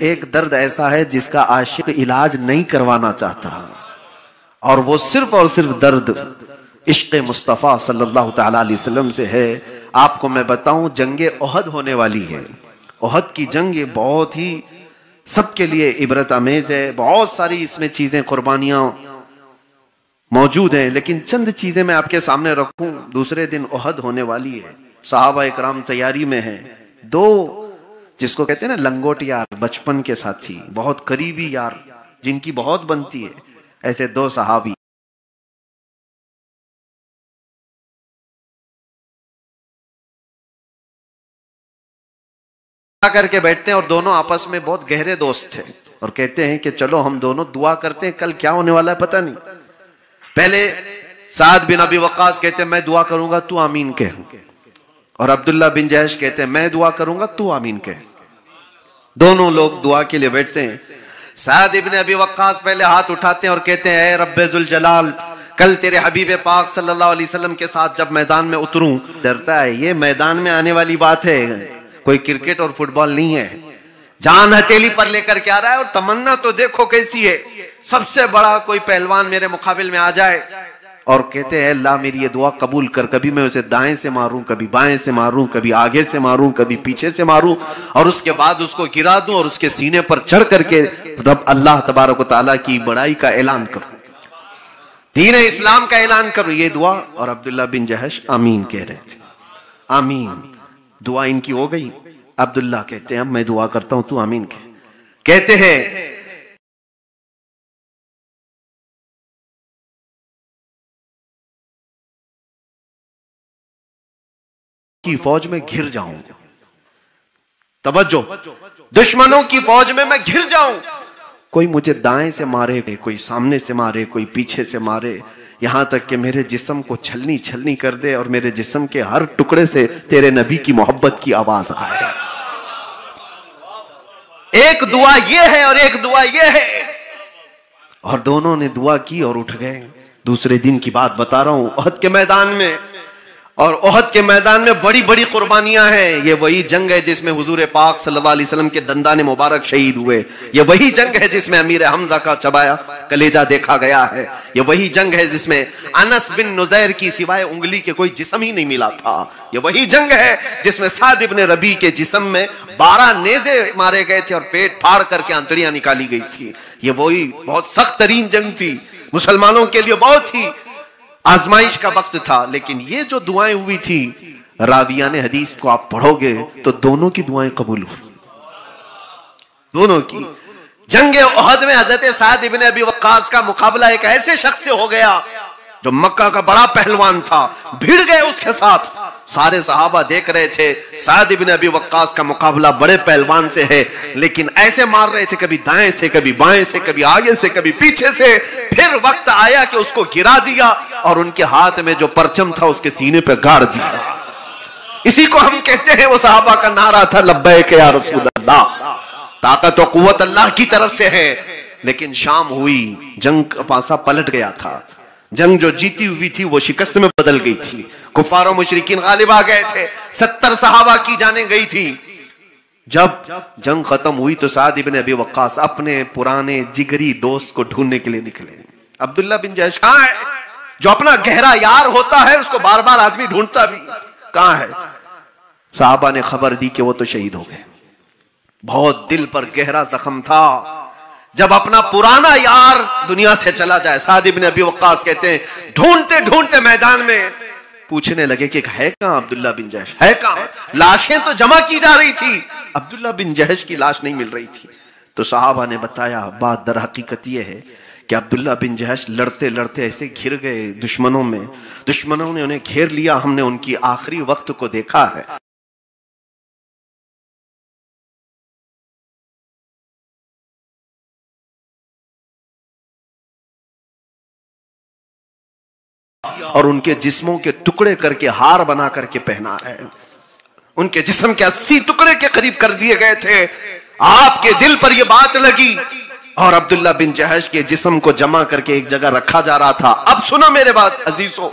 एक दर्द ऐसा है जिसका आशिक इलाज नहीं करवाना चाहता, और वो सिर्फ और सिर्फ दर्द इश्क़ मुस्तफ़ा सल्लल्लाहु तआला अलैहि वसल्लम से है। आपको मैं बताऊं, जंगे ओहद होने वाली है। ओहद की जंग ये बहुत ही सबके लिए इबरत आमेज है। बहुत सारी इसमें चीजें, कुर्बानियां मौजूद हैं, लेकिन चंद चीजें मैं आपके सामने रखूं। दूसरे दिन ओहद होने वाली है, सहाबा इकराम तैयारी में हैं। दो जिसको कहते हैं ना लंगोट यार, बचपन के साथी, बहुत करीबी यार जिनकी बहुत बनती है, ऐसे दो सहाबी करके बैठते हैं और दोनों आपस में बहुत गहरे दोस्त थे और कहते हैं कि चलो हम दोनों दुआ करते हैं, कल क्या होने वाला है पता नहीं। पहले साद बिन अबी वक्कास कहते हैं मैं दुआ करूंगा तू आमीन कह, और अब्दुल्ला बिन जहश कहते हैं मैं दुआ करूंगा तू आमीन कह। दोनों लोग दुआ के लिए बैठते हैं। साद इब्न अबी वक्कास पहले हाथ उठाते हैं और कहते हैं ऐ रब्बे जुल जलाल, कल तेरे हबीब पाक सल्लल्लाहु अलैहि वसल्लम के साथ जब मैदान में उतरूं। डरता है, ये मैदान में आने वाली बात है, कोई क्रिकेट और फुटबॉल नहीं है। जान हथेली पर लेकर के आ रहा है, और तमन्ना तो देखो कैसी है, सबसे बड़ा कोई पहलवान मेरे मुकाबिल में आ जाए। और कहते हैं अल्लाह मेरी ये दुआ कबूल कर, कभी मैं उसे दाएं से मारूं, कभी बाएं से मारूं, कभी आगे से मारूं, कभी पीछे से मारूं, और उसके बाद उसको गिरा दूं और उसके सीने पर चढ़ करके रब अल्लाह तबारक व तआला की बड़ाई का ऐलान करूं, दीन इस्लाम का ऐलान करूं। ये दुआ, और अब्दुल्ला बिन जहश आमीन कह रहे थे। आमीन, दुआ इनकी हो गई। अब्दुल्ला कहते हैं अब मैं दुआ करता हूं तू आमीन कह। कहते हैं की फौज में घिर जाऊं, तवज्जो, दुश्मनों की फौज में मैं घिर जाऊं, कोई मुझे दाएं से मारे, कोई सामने से मारे, कोई पीछे से मारे, यहां तक कि मेरे जिस्म को छलनी छलनी कर दे और मेरे जिस्म के हर टुकड़े से तेरे नबी की मोहब्बत की आवाज आए। एक दुआ ये है और एक दुआ ये है। और दोनों ने दुआ की और उठ गए। दूसरे दिन की बात बता रहा हूं, ओहद के मैदान में, और ओहद के मैदान में बड़ी बड़ी कुर्बानियां हैं। ये वही जंग है जिसमें हुजूर पाक सल्लल्लाहु अलैहि वसल्लम के दंदान मुबारक शहीद हुए। ये वही जंग है जिसमें अमीर हमजा का चबाया कलेजा देखा गया है। ये वही जंग है जिसमें अनस बिन नुज़ैर की सिवाय उंगली के कोई जिस्म ही नहीं मिला था। ये वही जंग है जिसमें साद इब्न रबी के जिस्म में 12 नेज़े मारे गए थे और पेट फाड़ करके आंतड़ियां निकाली गई थी। ये वही बहुत सख्त तरीन जंग थी, मुसलमानों के लिए बहुत ही आजमाइश का वक्त था। लेकिन ये जो दुआएं हुई थी, रावियाने हदीस को आप पढ़ोगे तो दोनों की दुआएं कबूल हुई, दोनों की। जंगे ओहद में हजरत साद इब्न अबी वक्कास का मुकाबला एक ऐसे शख्स से हो गया जो मक्का का बड़ा पहलवान था। भिड़ गए उसके साथ, सारे सहाबा देख रहे थे साद इब्न अबी वक्कास का मुकाबला बड़े पहलवान से है, लेकिन ऐसे मार रहे थे, कभी दाएं से, कभी बाएं से, कभी आगे से, कभी पीछे से। फिर वक्त आया कि उसको गिरा दिया और उनके हाथ में जो परचम था उसके सीने पे गाड़ दिया। इसी को हम कहते हैं, वो सहाबा का नारा था लब्बैक या रसूल अल्लाह। ताकत और कुव्वत अल्लाह की तरफ से है। लेकिन शाम हुई, जंग का पासा पलट गया था। जंग जो जीती हुई थी वो शिकस्त में बदल गई थी। कुफार और मुशरिकीन गालिब आ गए थे। 70 सहाबा की जाने गई थी। जब जंग खत्म हुई तो साद इब्न अबी वक्कास अपने पुराने जिगरी दोस्त को ढूंढने के लिए निकले। अब्दुल्ला बिन जहश कहां है? जो अपना गहरा यार होता है उसको बार बार आदमी ढूंढता भी, कहां है? साहबा ने खबर दी कि वो तो शहीद हो गए। बहुत दिल पर गहरा जख्म था जब अपना पुराना यार दुनिया से चला जाए। साद इब्न अबी वक्कास कहते हैं ढूंढते ढूंढते मैदान में पूछने लगे कि है कहां अब्दुल्ला बिन जहश, है कहां? लाशें तो जमा की जा रही थी, अब्दुल्ला बिन जहश की लाश नहीं मिल रही थी। तो साहबा ने बताया बात दर हकीकत यह है कि अब्दुल्ला बिन जहश लड़ते लड़ते ऐसे घिर गए दुश्मनों में, दुश्मनों ने उन्हें घेर लिया। हमने उनकी आखिरी वक्त को देखा है। और उनके जिस्मों के टुकड़े करके हार बना करके पहना है। उनके जिस्म के 80 टुकड़े के करीब कर दिए गए थे। आपके दिल पर यह बात लगी और अब्दुल्ला बिन जहश के जिस्म को जमा करके एक जगह रखा जा रहा था। अब सुनो मेरे बात अजीजों,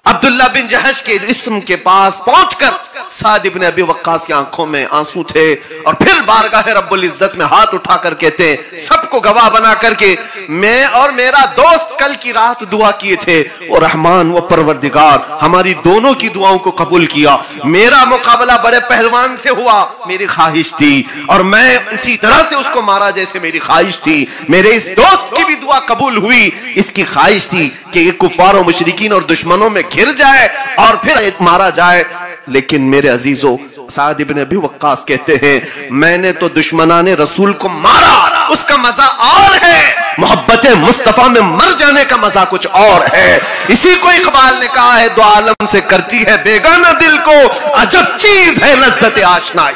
अब्दुल्ला बिन जहश के जिस्म के पास पहुंचकर साद इब्न अबी वक्कास की आंखों में आंसू थे और फिर बारगाह रब्बुल इज्जत में हाथ उठाकर कहते, सबको गवाह बना करके, मैं और मेरा दोस्त कल की रात दुआ किए थे, वो रहमान वो परवरदिगार हमारी दोनों की दुआओं को कबूल किया। मेरा मुकाबला बड़े पहलवान से हुआ, मेरी ख्वाहिश थी, और मैं इसी तरह से उसको मारा जैसे मेरी ख्वाहिश थी। मेरे इस दोस्त की भी दुआ कबूल हुई, इसकी ख्वाहिश थी कि ये कुफार और मुशरिकीन और दुश्मनों में घिर जाए और फिर मारा जाए। लेकिन मेरे अजीजों, साद इब्न अबी वक्कास कहते हैं, मैंने तो दुश्मनाने रसूल को मारा, उसका मजा और है, मोहब्बत मुस्तफा में मर जाने का मजा कुछ और है। इसी को इकबाल ने कहा है, दो आलम से करती है बेगाना दिल को, अजब चीज है लज्जत आशनाई,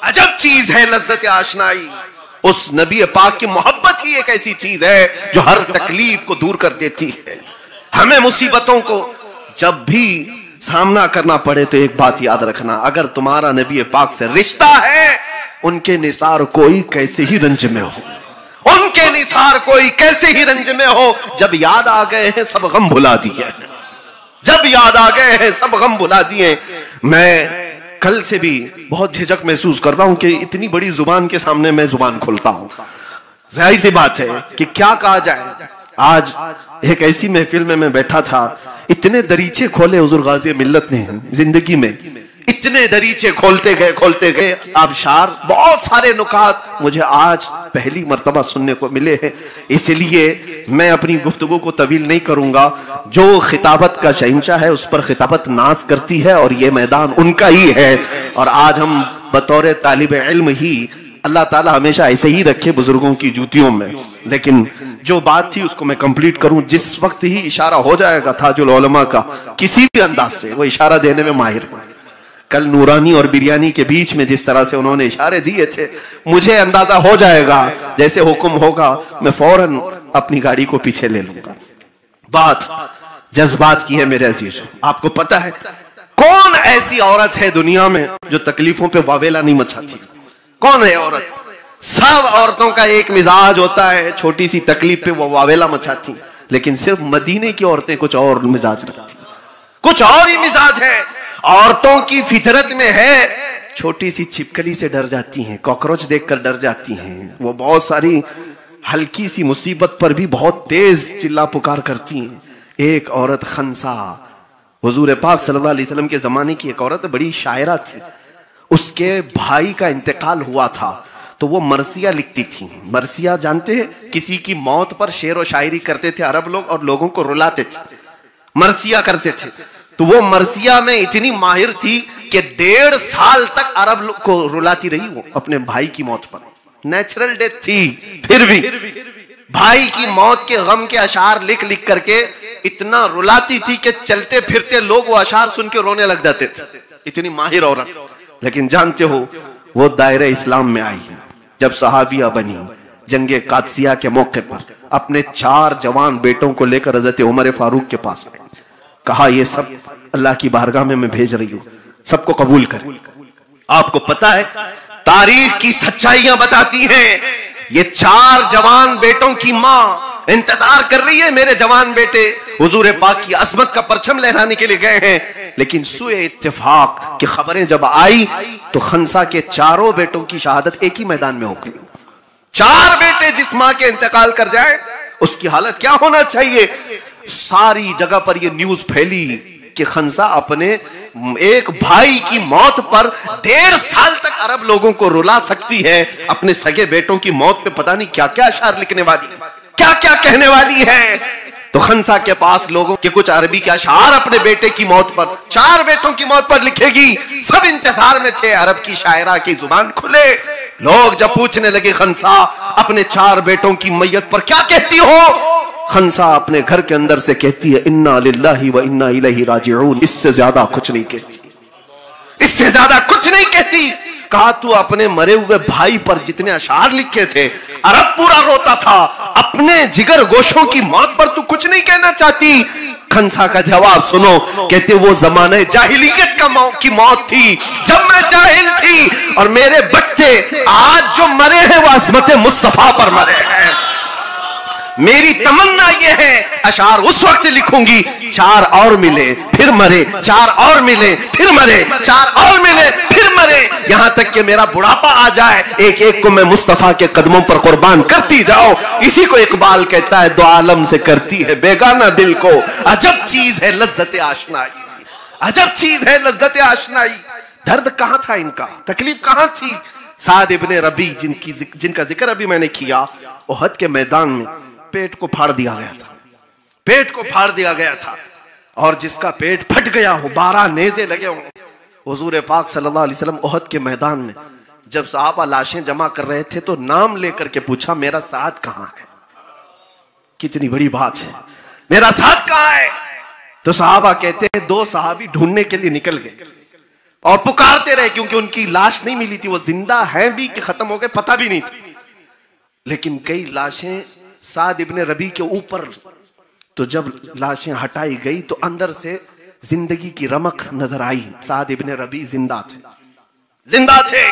अजब चीज है लज्जत आशनाई। उस नबी पाक की मोहब्बत ही एक ऐसी चीज है जो हर तकलीफ को दूर कर देती है। हमें मुसीबतों को जब भी सामना करना पड़े तो एक बात याद रखना, अगर तुम्हारा नबी पाक से रिश्ता है, उनके निसार कोई कैसे ही रंज में हो, उनके निसार कोई कैसे ही रंज में हो, जब याद आ गए हैं सब गम भुला दिए, जब याद आ गए हैं सब गम भुला दिए। मैं कल से भी बहुत झिझक महसूस कर रहा हूं कि इतनी बड़ी जुबान के सामने मैं जुबान खोलता हूं। जाहिर सी बात है कि क्या कहा जाए। आज एक ऐसी महफिल में मैं बैठा था, इतने दरीचे खोले हुजूर गाज़ी मिल्लत ने जिंदगी में, इतने दरीचे खोलते गए आबशार, बहुत सारे नुकात मुझे आज पहली मर्तबा सुनने को मिले हैं। इसलिए मैं अपनी गुफ्तगू को तवील नहीं करूंगा। जो खिताबत का शहंशाह है उस पर खिताबत नाज करती है और ये मैदान उनका ही है। और आज हम बतौर तालिब इल्म ही, अल्लाह ताला हमेशा ऐसे ही रखे बुजुर्गों की जूतियों में। लेकिन जो बात थी उसको मैं कंप्लीट करूं, जिस वक्त ही इशारा हो जाएगा ताजुल उलमा का किसी भी अंदाज से, वो इशारा देने में माहिर है। कल नूरानी और बिरयानी के बीच में जिस तरह से उन्होंने इशारे दिए थे, मुझे अंदाजा हो जाएगा, जैसे हुक्म होगा मैं फौरन अपनी गाड़ी को पीछे ले लूंगा। बात जज्बात की है मेरे अजीजों। आपको पता है कौन ऐसी औरत है दुनिया में जो तकलीफों पे वावेला नहीं मचाती? कौन है औरत? सब औरतों का एक मिजाज होता है, छोटी सी तकलीफ पे वो वावेला मचाती, लेकिन सिर्फ मदीने की औरतें कुछ और मिजाज रखती, कुछ और ही मिजाज है। औरतों की फितरत में है, छोटी सी छिपकली से डर जाती हैं, कॉकरोच देखकर डर जाती हैं, वो बहुत सारी हल्की सी मुसीबत पर भी बहुत तेज चिल्ला पुकार करती हैं। एक औरत खंसा, हुजूर पाक सल्लल्लाहु अलैहि वसल्लम के जमाने की एक औरत बड़ी शायरा थी, उसके भाई का इंतकाल हुआ था तो वो मरसिया लिखती थी। मरसिया जानते हैं? किसी की मौत पर शेर व शायरी करते थे अरब लोग और लोगों को रुलाते थे, मरसिया करते थे। तो वो मरसिया में इतनी माहिर थी कि 1.5 साल तक अरब लोग को रुलाती रही वो अपने भाई की मौत पर। नेचुरल डेथ थी, फिर भी भाई की मौत के गम के अशार लिख लिख करके इतना रुलाती थी कि चलते फिरते लोग वो अशार सुन के रोने लग जाते थे, इतनी माहिर औरत। लेकिन जानते हो वो दायरे इस्लाम में आई जब सहाबिया बनी, जंगे कादसिया के मौके पर अपने 4 जवान बेटों को लेकर हजरत उमर फारूक के पास आए, कहा ये सब अल्लाह की बारगाह में मैं भेज रही हूं, सबको कबूल करें। आपको पता है तारीख की सच्चाइयां बताती हैं, ये 4 जवान बेटों की मां इंतजार कर रही है, मेरे जवान बेटे हुजूर पाक की अजमत का परचम लहराने के लिए गए हैं। लेकिन सुए इत्तेफाक की खबरें जब आई तो खंसा के 4 बेटों की शहादत एक ही मैदान में हो गई। 4 बेटे जिस मां के इंतकाल कर जाए उसकी हालत क्या होना चाहिए? सारी जगह पर यह न्यूज फैली कि खंसा अपने एक भाई की मौत पर 1.5 साल तक अरब लोगों को रुला सकती है, अपने सगे बेटों की मौत पे पता नहीं क्या क्या अशार लिखने वाली, क्या क्या कहने वाली है। तो खंसा के पास लोगों के कुछ अरबी के अशार अपने बेटे की मौत पर, 4 बेटों की मौत पर लिखेगी। सब इंतजार में थे अरब की शायरा की जुबान खुले। लोग जब पूछने लगे खंसा अपने 4 बेटों की मैयत पर क्या कहती हो, खंसा अपने घर के अंदर से कहती है इन्ना लिल्लाहि व इन्ना इलैहि राजिऊन। इससे ज्यादा कुछ नहीं कहती, इससे ज्यादा कुछ नहीं कहती। कहा तू अपने मरे हुए भाई पर जितने अशार लिखे थे अरब पूरा रोता था, अपने जिगर गोशों की मौत पर तू कुछ नहीं कहना चाहती? खंसा का जवाब सुनो, कहते वो जमाने जाहिलियत की मौत थी जब मैं जाहिल थी, और मेरे बच्चे आज जो मरे हैं वो अज़मत मुस्तफा पर मरे हैं। मेरी तमन्ना ये है अशार उस वक्त लिखूंगी 4 और मिले फिर मरे, 4 और मिले फिर मरे, 4 और मिले फिर मरे, यहां तक कि मेरा बुढ़ापा आ जाए, एक एक को मैं मुस्तफा के कदमों पर कुर्बान करती जाओ। इसी को इकबाल कहता है, दो आलम से करती है बेगाना दिल को, अजब चीज है लज्जत आशनाई, अजब चीज है लज्जत आशनाई। दर्द कहां था इनका, तकलीफ कहां थी? साद इब्ने रबी जिनका जिक्र अभी मैंने किया, उहद के मैदान में पेट को फाड़ दिया गया था, पेट को फाड़ दिया गया था, और जिसका पेट फट गया हो, 12 नेज़े लगे हों। हुजूर पाक सल्लल्लाहु अलैहि वसल्लम उहद के मैदान में जब सहाबा लाशें जमा कर रहे थे तो नाम लेकर के पूछा, मेरा साथ कहां है? कितनी बड़ी बात है, मेरा साथ कहां है? तो सहाबा कहते हैं 2 सहाबी ढूंढने के लिए निकल गए और पुकारते रहे, क्योंकि उनकी लाश नहीं मिली थी, वो जिंदा हैं भी कि खत्म हो गए पता भी नहीं थी। लेकिन कई लाशें साद इब्ने रबी के ऊपर, तो जब लाशें हटाई गई तो अंदर से जिंदगी की रमक नजर आई। साद इब्ने रबी जिंदा थे, जिंदा थे,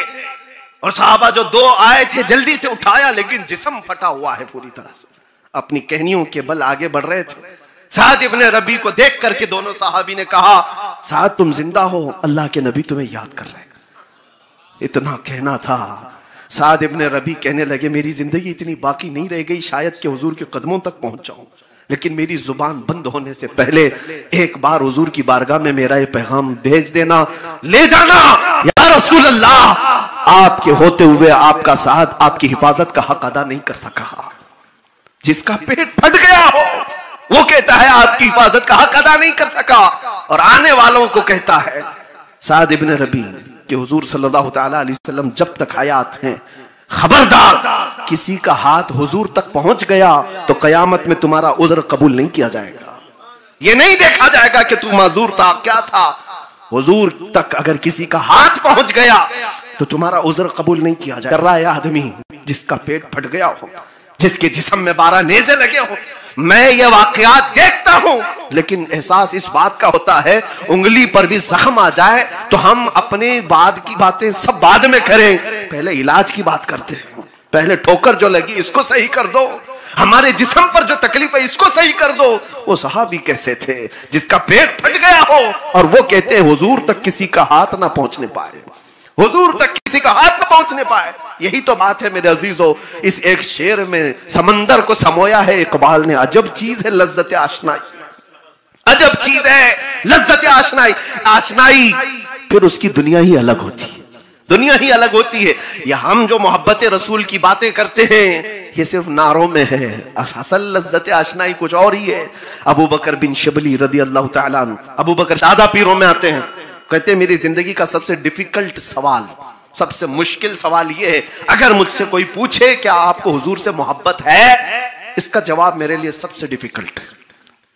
और सहाबा जो 2 आए थे जल्दी से उठाया, लेकिन जिस्म फटा हुआ है पूरी तरह से, अपनी कहनियों के बल आगे बढ़ रहे थे। साद इब्ने रबी को देख करके दोनों सहाबी ने कहा, साद तुम जिंदा हो, अल्लाह के नबी तुम्हें याद कर रहे हैं। इतना कहना था। साद इब्ने रबी कहने लगे, मेरी जिंदगी इतनी बाकी नहीं रह गई शायद कि हुजूर के कदमों तक पहुंच जाऊं, लेकिन मेरी जुबान बंद होने से पहले एक बार हुजूर की बारगाह में मेरा ये पैगाम भेज देना, ले जाना, या रसूल अल्लाह, आपके होते हुए आपका साथ आपकी हिफाजत का हक अदा नहीं कर सका। जिसका पेट फट गया हो वो कहता है आपकी हिफाजत का हक अदा नहीं कर सका, और आने वालों को कहता है साद इब्ने रबी कि हुजूर सल्लल्लाहु तआला अलैहि वसल्लम जब तक हयात हैं, खबरदार किसी का हाथ हुजूर तक पहुंच गया तो कयामत में तुम्हारा उज़्र कबूल नहीं किया जाएगा। ये नहीं देखा जाएगा कि तू माजूर था क्या था, हुजूर तक अगर किसी का हाथ पहुंच गया तो तुम्हारा उज़्र कबूल नहीं किया जाएगा। कर रहा है आदमी जिसका पेट फट गया हो, जिसके जिस्म में 12 नेज़े लगे हो। मैं ये वाकयात देखता हूं, लेकिन एहसास इस बात का होता है, उंगली पर भी जख्म आ जाए तो हम अपने बाद की बातें सब बाद में करें, पहले इलाज की बात करते हैं। पहले ठोकर जो लगी इसको सही कर दो, हमारे जिस्म पर जो तकलीफ है इसको सही कर दो। वो सहाबी कैसे थे जिसका पेट फट गया हो और वो कहते हैं हुजूर तक किसी का हाथ ना पहुंचने पाए, हुजूर तक किसी का हाथ न पहुंचने पाए। यही तो बात है मेरे अजीजों, इस एक शेर में समंदर को समोया है इकबाल ने। अजब चीज है लज्जत आशनाई, अजब चीज है लज्जत आशनाई। आशनाई फिर उसकी दुनिया ही अलग होती है, दुनिया ही अलग होती है। ये हम जो मोहब्बत रसूल की बातें करते हैं ये सिर्फ नारों में है, असल लज्जत आशनाई कुछ और ही है। अबू बकर बिन शबली रदी अल्लाह तआला अन्हु, अबू बकर सादा पीरों में आते हैं, कहते हैं मेरी जिंदगी का सबसे डिफिकल्ट सवाल, सबसे मुश्किल सवाल ये है, अगर मुझसे कोई पूछे क्या आपको हुजूर से मोहब्बत है, इसका जवाब मेरे लिए सबसे डिफिकल्ट है।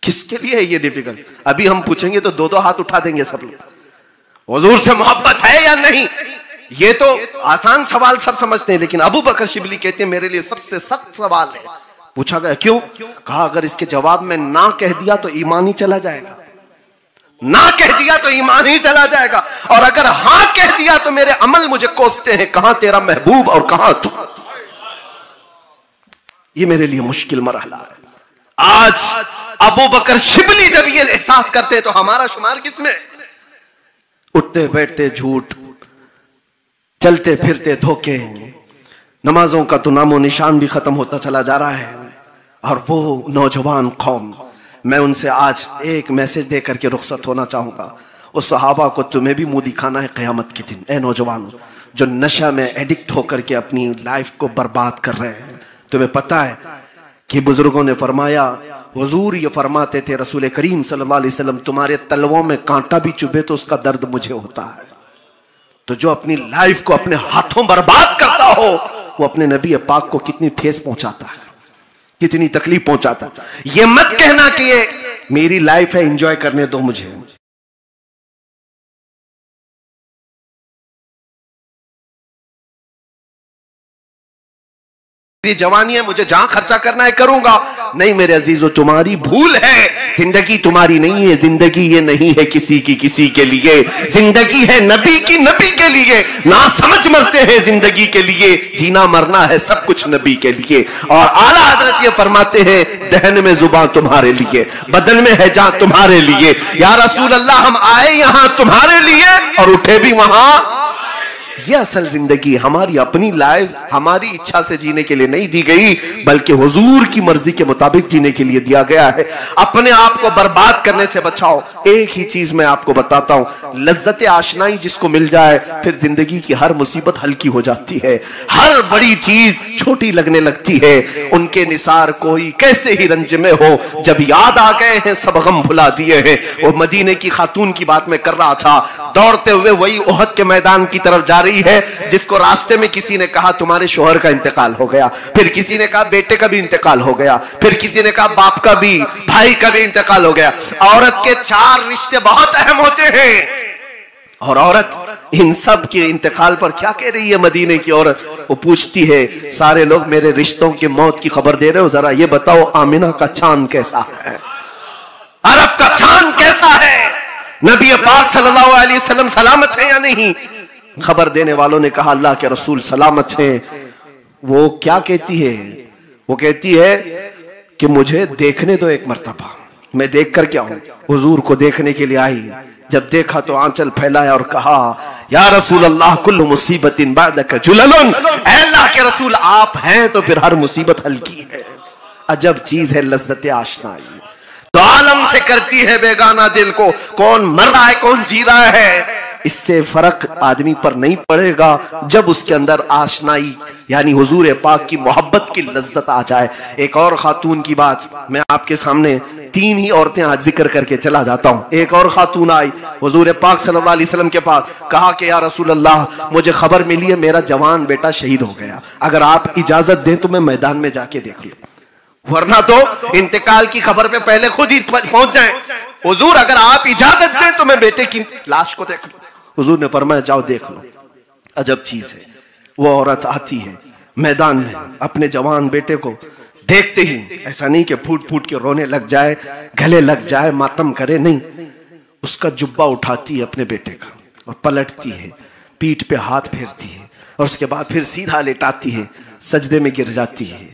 किसके लिए है ये डिफिकल्ट? अभी हम पूछेंगे तो 2-2 हाथ उठा देंगे सब लोग, हुजूर से मोहब्बत है या नहीं। ये तो आसान सवाल सब समझते हैं, लेकिन अबू बकर शिबली कहते हैं मेरे लिए सबसे सख्त सवाल है। पूछा गया क्यों? कहा अगर इसके जवाब में ना कह दिया तो ईमान ही चला जाएगा, ना कह दिया तो ईमान ही चला जाएगा, और अगर हां कह दिया तो मेरे अमल मुझे कोसते हैं, कहां तेरा महबूब और कहां तू। ये मेरे लिए मुश्किल मरहला है। आज अबू बकर शिबली जब ये एहसास करते तो हमारा शुमार किसमें? उठते बैठते झूठ, चलते फिरते धोखे, नमाजों का तो नामो निशान भी खत्म होता चला जा रहा है। और वो नौजवान कौम, मैं उनसे आज एक मैसेज दे करके रुखसत होना चाहूंगा। उस सहाबा को तुम्हें भी मुंह दिखाना है क़यामत के दिन। ए नौजवानों जो नशा में एडिक्ट होकर के अपनी लाइफ को बर्बाद कर रहे हैं, तुम्हें पता है कि बुजुर्गों ने फरमाया, हुजूर ये फरमाते थे रसूल करीम सल्लल्लाहु अलैहि वसल्लम, तुम्हारे तलवों में कांटा भी चुभे तो उसका दर्द मुझे होता है। तो जो अपनी लाइफ को अपने हाथों बर्बाद करता हो वो अपने नबी पाक को कितनी ठेस पहुंचाता है, कितनी तकलीफ पहुंचाता है। ये मत कहना कि ये मेरी लाइफ है, एंजॉय करने दो मुझे। मेरी जवानी है, मुझे जहां खर्चा करना है करूंगा। नहीं मेरे अजीजों, तुम्हारी भूल है। जिंदगी तुम्हारी नहीं है, जिंदगी ये नहीं है किसी की किसी के लिए, जिंदगी है नबी की नबी के लिए। ना समझ मरते हैं जिंदगी के लिए, जीना मरना है सब कुछ नबी के लिए। और आला हजरत ये फरमाते हैं, दहन में जुबान तुम्हारे लिए, बदन में है जान तुम्हारे लिए। या रसूल अल्लाह, हम आए यहां तुम्हारे लिए और उठे भी वहां। यह असल जिंदगी हमारी अपनी लाइफ हमारी इच्छा से जीने के लिए नहीं दी गई, बल्कि हुजूर की मर्जी के मुताबिक जीने के लिए दिया गया है। अपने आप को बर्बाद करने से बचाओ। एक ही चीज मैं आपको बताता हूं, लज्जत आशनाई जिसको मिल जाए, फिर जिंदगी की हर मुसीबत हल्की हो जाती है, हर बड़ी चीज छोटी लगने लगती है। उनके निसार कोई कैसे ही रंज में हो, जब याद आ गए हैं सब गम भुला दिए हैं। वो मदीने की खातून की बात मैं कर रहा था, दौड़ते हुए वही ओहद के मैदान की तरफ जा रही है, जिसको रास्ते में किसी ने कहा तुम्हारे शोहर का इंतकाल हो गया, फिर किसी ने कहा बेटे का भी इंतकाल हो गया, फिर किसी ने कहा बाप का भी, भाई का भी इंतकाल हो गया। औरत के 4 रिश्ते बहुत अहम होते हैं, और औरत इन सब के इंतकाल पर क्या कह रही है मदीने की औरत? वो पूछती है, सारे लोग मेरे रिश्तों की मौत की खबर दे रहे हो, जरा ये बताओ आमिना का चांद कैसा है, अरब का चांद कैसा है, नबी पाक सल्लल्लाहु अलैहि वसल्लम सलामत है या नहीं? खबर देने वालों ने कहा अल्लाह के रसूल सलामत हैं। वो क्या कहती है? वो कहती है कि मुझे देखने दो एक मर्तबा, मैं देख कर क्या हूं। हुजूर को देखने के लिए आई, जब देखा तो आंचल फैलाया और कहा, या रसूल अल्लाह कुल्लु मुसीबतिन बादक जुललुन, ऐ अल्लाह के रसूल आप हैं तो फिर हर मुसीबत हल्की है। अजब चीज है लज्जत आशनाई, तो आलम से करती है बेगाना दिल को, कौन मर रहा है कौन जी रहा है, इससे फर्क आदमी पर नहीं पड़ेगा जब उसके अंदर आशनाई यानी हुजूर पाक की मोहब्बत की लज्जत आ जाए। एक और खातून की बात मैं आपके सामने, 3 ही औरतें आज जिक्र करके चला जाता हूं। एक और खातून आई हुजूर पाक सल्लल्लाहु अलैहि वसल्लम के पास, कहा कि या रसूल अल्लाह मुझे खबर मिली है मेरा जवान बेटा शहीद हो गया, अगर आप इजाजत दें तो मैं मैदान में जाके देख लूं, वरना तो इंतकाल की खबर पे पहले खुद ही पहुंच जाए। हुजूर अगर आप इजाजत दें तो मैं बेटे की लाश को देख लूं। हुजूर ने फरमाया जाओ देख लो। अजब चीज है, वो औरत आती है मैदान में, अपने जवान बेटे को देखते ही ऐसा नहीं कि फूट फूट के रोने लग जाए, गले लग जाए, मातम करे, नहीं, उसका जुब्बा उठाती है अपने बेटे का और पलटती है, पीठ पे हाथ फेरती है और उसके बाद फिर सीधा लेटाती है, सजदे में गिर जाती है।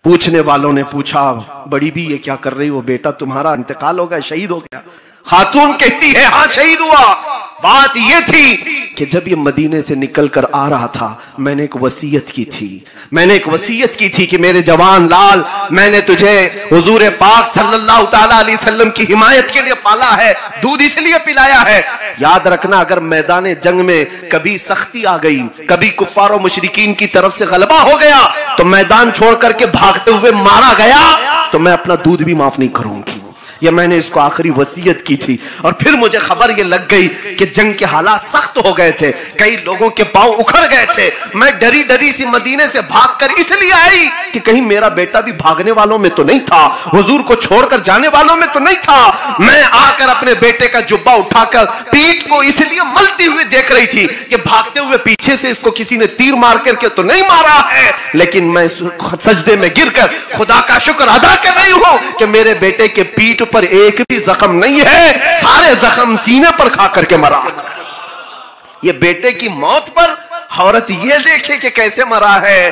पूछने वालों ने पूछा, बड़ी भी ये क्या कर रही हो, बेटा तुम्हारा इंतकाल हो गया, शहीद हो गया? खातून कहती है हाँ शहीद हुआ। बात ये थी कि जब ये मदीने से निकल कर आ रहा था, मैंने एक वसीयत की थी, मैंने एक वसीयत की थी कि मेरे जवान लाल, मैंने तुझे हुजूर पाक सल्लल्लाहु ताला अलैहि वसल्लम की हिमायत के लिए पाला है, दूध इसलिए पिलाया है। याद रखना अगर मैदान जंग में कभी सख्ती आ गई, कभी कुफ्फार और मुशरिकीन की तरफ से गलबा हो गया, तो मैदान छोड़ करके भागते हुए मारा गया तो मैं अपना दूध भी माफ नहीं करूंगी। ये मैंने इसको आखिरी वसीयत की थी। और फिर मुझे खबर ये लग गई कि जंग के हालात सख्त हो गए थे, कई लोगों के पांव उखड़ गए थे। मैं डरी डरी सी मदीने से भागकर इसलिए आई कि कहीं मेरा बेटा भी भागने वालों में तो नहीं था, हुजूर को छोड़कर जाने वालों में तो नहीं था। मैं आकर अपने बेटे का जुब्बा उठाकर पीठ को इसलिए मलती हुई देख रही थी कि भागते हुए पीछे से इसको किसी ने तीर मार करके तो नहीं मारा है, लेकिन मैं सजदे में गिरकर खुदा का शुक्र अदा कर रही हूं कि मेरे बेटे के पीठ पर एक भी जख्म नहीं है, सारे जख्म सीने पर खा करके मरा। ये बेटे की मौत पर औरत ये देखे कि कैसे मरा है।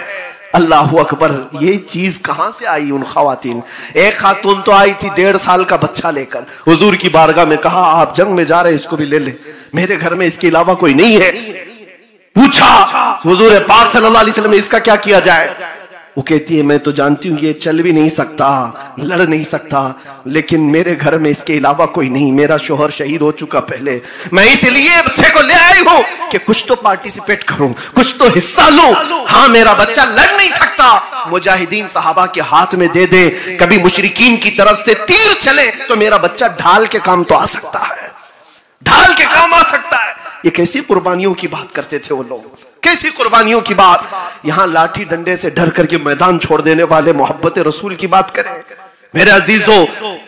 अल्लाह अकबर, ये चीज कहां से आई उन खवातीन? एक खातून तो आई थी 1.5 साल का बच्चा लेकर, हुजूर की बारगाह में कहा आप जंग में जा रहे हैं, इसको भी ले ले, मेरे घर में इसके अलावा कोई नहीं है। पूछा हुजूर पाक सल्लल्लाहु अलैहि वसल्लम इसका क्या किया जाए? वो कहती है मैं तो जानती हूँ ये चल भी नहीं सकता, लड़ नहीं सकता, लेकिन मेरे घर में इसके अलावा कोई नहीं, मेरा शोहर शहीद हो चुका पहले, मैं इसलिए बच्चे को ले आई हूँ कि कुछ तो पार्टिसिपेट करूं, कुछ तो हिस्सा लूं। हाँ मेरा बच्चा लड़ नहीं सकता, मुजाहिदीन सहाबा के हाथ में दे दे, कभी मुशरिकीन की तरफ से तीर चले तो मेरा बच्चा ढाल के काम तो आ सकता है, ढाल के काम आ सकता है। ये कैसी कुर्बानियों की बात करते थे वो लोग, कैसी कुर्बानियों की बात। यहां लाठी डंडे से डर करके मैदान छोड़ देने वाले मोहब्बत रसूल की बात करें। मेरे अजीजों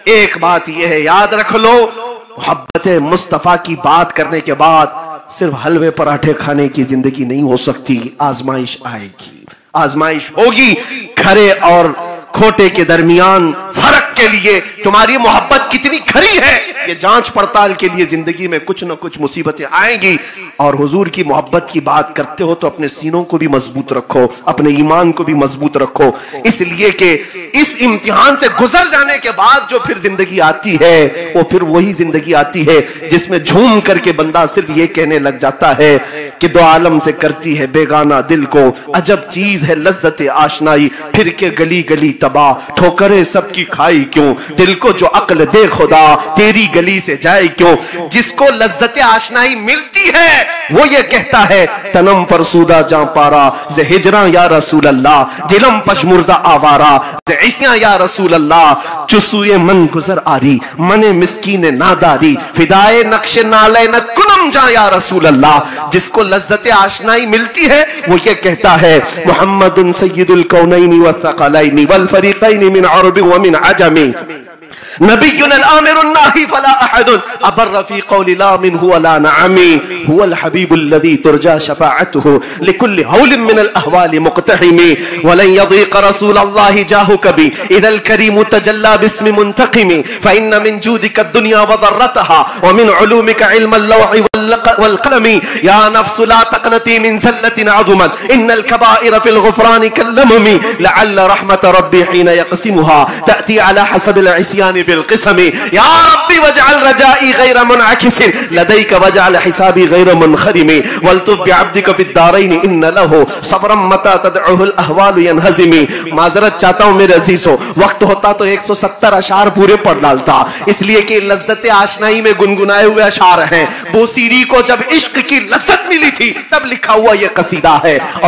एक बात यह है, याद रख लो, मोहब्बत मुस्तफा की बात करने के बाद सिर्फ हलवे पराठे खाने की जिंदगी नहीं हो सकती, आजमाइश आएगी, आजमाइश होगी। खरे और खोटे के दरमियान फर्क के लिए तुम्हारी मोहब्बत कितनी खरी है, ये जांच पड़ताल के लिए जिंदगी में कुछ ना कुछ मुसीबतें आएंगी। और हुजूर की मोहब्बत की बात करते हो तो अपने सीनों को भी मजबूत रखो, अपने ईमान को भी मजबूत रखो, इसलिए कि इस इम्तिहान से गुजर जाने के बाद जो फिर जिंदगी आती है वो फिर वही जिंदगी आती है जिसमें झूम करके बंदा सिर्फ ये कहने लग जाता है कि दो आलम से करती है बेगाना दिल को, अजब चीज है लज्जत आशनाई, फिर के गली गली तबाह, ठोकरें सबकी खाई क्यों, दिल को जो अक्ल दे खुदा तेरी गली से जाए क्यों। जिसको लज्जत आशनाई मिलती है वो ये कहता है तनम फरसूदा जां पारा जे हिजरा या रसूल अल्लाह, दिलम पशमुर्दा आवारा जे ऐसिया या रसूल अल्लाह, चुसुए मन गुजर आरी मने मिस्कीन नादारी, फिदाए नक्श नाले न कुनम जा या रसूल अल्लाह। जिसको लज्जत आशनाई मिलती है वो ये कहता है मुहम्मदुन सय्यिदुल कौनैनि व थक़लैनि वल फरीक़ैनि मिन अरबि व मिन अजमी, नबियुन अल-आमिरुन नाही फला अहदुन अबर फी क़ौलि ला मिनहु व ला नअमी, हुवल हबीबुल लज़ी तुरजा शफ़ाअतुहु लिकुल्लि हौलिन मिनल अहवालि मुक़तहिमी, वलन यज़ीक़ रसूलल्लाहि जाहु कबी इदल करीम तजल्ला बिस्मि मुंतक़िमी, फ़इन्न मिन जूदिक दुनिया व ज़र्रतहा व मिन उलूमिक इल्मल लौहि वल क़लमी, या नफ्सु ला तक़नती मिन ज़ल्लतिन अज़ुमत इन्नल कबाइर फ़िल ग़ुफ़रानि कल्लममी, लअल्ल रहमत रब्बी हीन यक़सिमुहा तअती अला हसबिल इस्यानि बिल क़िस्मी, या रब्बी वजअल रजाई गैर मुनअकिसिन लदैक वजअल हिसाबी गैर मुनख़रिमी, वल्तुफ़ बिअब्दिक फ़िद दारैन इन्न लहु सब्रम मता तदउहुल अहवाल यनहज़िमी। माज़रत चाहता हूं मेरे अज़ीज़ों, वक्त होता तो 170 अशार पूरे पढ़ डालता, इसलिए कि लज्जत आशनाई में गुनगुनाए हुए अशार हैं। बूसीरी को जब इश्क की लज्जत मिली थी तब लिखा हुआ यह कसीदा है। और